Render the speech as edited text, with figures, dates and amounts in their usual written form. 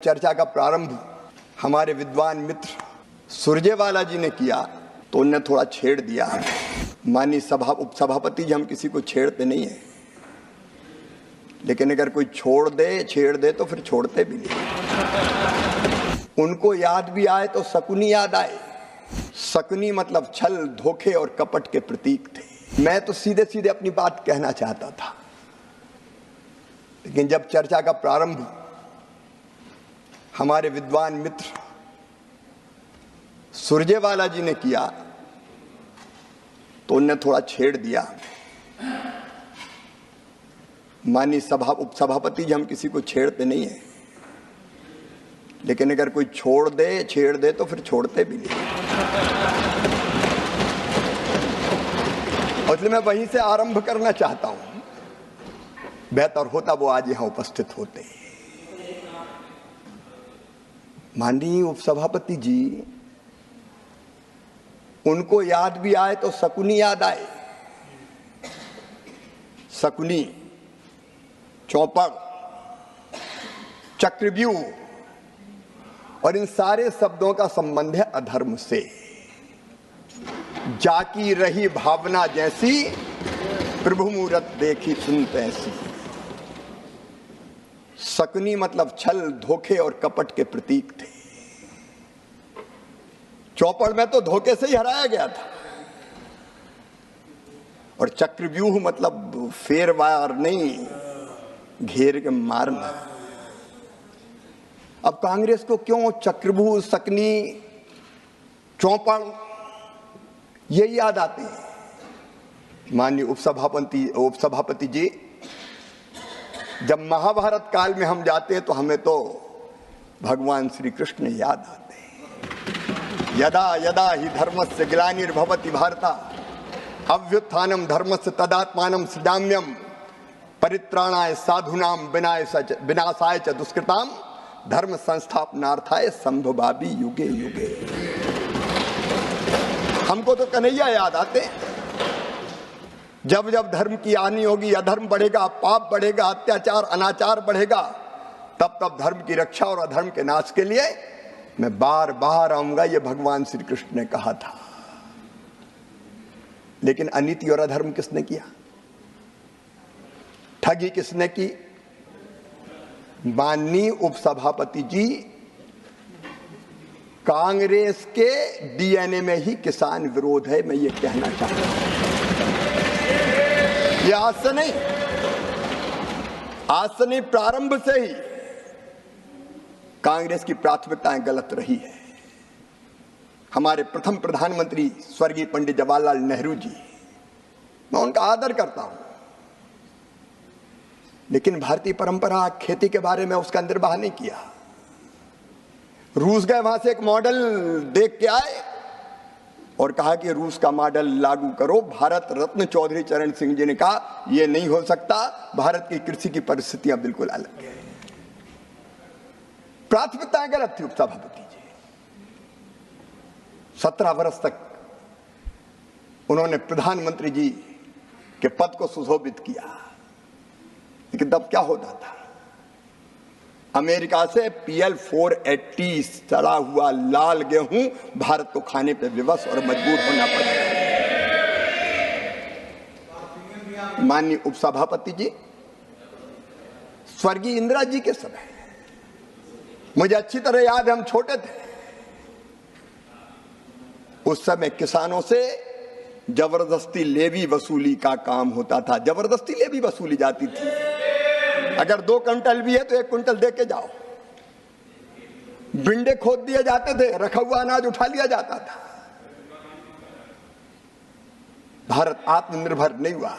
चर्चा का प्रारंभ हमारे विद्वान मित्र सुरजेवाला जी ने किया तो उनने थोड़ा छेड़ दिया। माननीय उपसभापति जी, हम किसी को छेड़ते नहीं है, लेकिन अगर कोई छेड़ दे तो फिर छोड़ते भी नहीं। उनको याद भी आए तो शकुनी याद आए। शकुनी मतलब छल, धोखे और कपट के प्रतीक थे। मैं तो सीधे सीधे अपनी बात कहना चाहता था, लेकिन जब चर्चा का प्रारंभ हमारे विद्वान मित्र सुरजेवाला जी ने किया तो उनने थोड़ा छेड़ दिया। माननीय उपसभापति जी, हम किसी को छेड़ते नहीं है, लेकिन अगर कोई छेड़ दे तो फिर छोड़ते भी नहीं। और इसलिए मैं वहीं से आरंभ करना चाहता हूं। बेहतर होता वो आज यहां उपस्थित होते। माननीय उपसभापति जी, उनको याद भी आए तो शकुनी याद आए। शकुनी, चौपड़, चक्रव्यूह और इन सारे शब्दों का संबंध है अधर्म से। जाकी रही भावना जैसी, प्रभु मूरत देखी सुनत ऐसी। शकुनी मतलब छल, धोखे और कपट के प्रतीक थे। चौपड़ में तो धोखे से ही हराया गया था। और चक्रव्यूह मतलब फेरवार नहीं, घेर के मारना। अब कांग्रेस को क्यों चक्रव्यूह, शकुनी, चौपड़ ये याद आते हैं? माननीय उपसभापति जी, जब महाभारत काल में हम जाते हैं तो हमें तो भगवान श्री कृष्ण याद आते हैं। यदा यदा ही धर्मस्य ग्लानिर्भवति भारता अभ्युत्थानम धर्मस्य तदात्मानं सृजाम्यहम् परित्राणाय साधूनां विनाशाय च दुष्कृतां धर्म संस्थापनार्थाय संभवामि युगे युगे। हमको तो कन्हैया याद आते हैं। जब जब धर्म की हानि होगी, अधर्म बढ़ेगा, पाप बढ़ेगा, अत्याचार अनाचार बढ़ेगा, तब तब धर्म की रक्षा और अधर्म के नाश के लिए मैं बार बार आऊंगा, ये भगवान श्री कृष्ण ने कहा था। लेकिन अनीति और अधर्म किसने किया? ठगी किसने की? माननीय उपसभापति जी, कांग्रेस के डीएनए में ही किसान विरोध है। मैं ये कहना चाहता हूं। ये आज से नहीं, प्रारंभ से ही कांग्रेस की प्राथमिकताएं गलत रही है। हमारे प्रथम प्रधानमंत्री स्वर्गीय पंडित जवाहरलाल नेहरू जी, मैं उनका आदर करता हूं, लेकिन भारतीय परंपरा खेती के बारे में उसका निर्वाह नहीं किया। रूस गए, वहां से एक मॉडल देख के आए और कहा कि रूस का मॉडल लागू करो। भारत रत्न चौधरी चरण सिंह जी ने कहा यह नहीं हो सकता, भारत की कृषि की परिस्थितियां बिल्कुल अलग है। प्राथमिकताएं गलत थी उपसभापति जी। 17 वर्ष तक उन्होंने प्रधानमंत्री जी के पद को सुशोभित किया, लेकिन तब क्या होता था? अमेरिका से PL 480 सड़ा हुआ लाल गेहूं भारत को खाने पे विवश और मजबूर होना पड़ा। माननीय उपसभापति जी, स्वर्गीय इंदिरा जी के समय, मुझे अच्छी तरह याद है, हम छोटे थे उस समय, किसानों से जबरदस्ती लेवी वसूली का काम होता था। जबरदस्ती लेवी वसूली जाती थी। अगर 2 क्विंटल भी है तो 1 क्विंटल दे के जाओ। बिंडे खोद दिए जाते थे, रखा हुआ अनाज उठा लिया जाता था। भारत आत्मनिर्भर नहीं हुआ।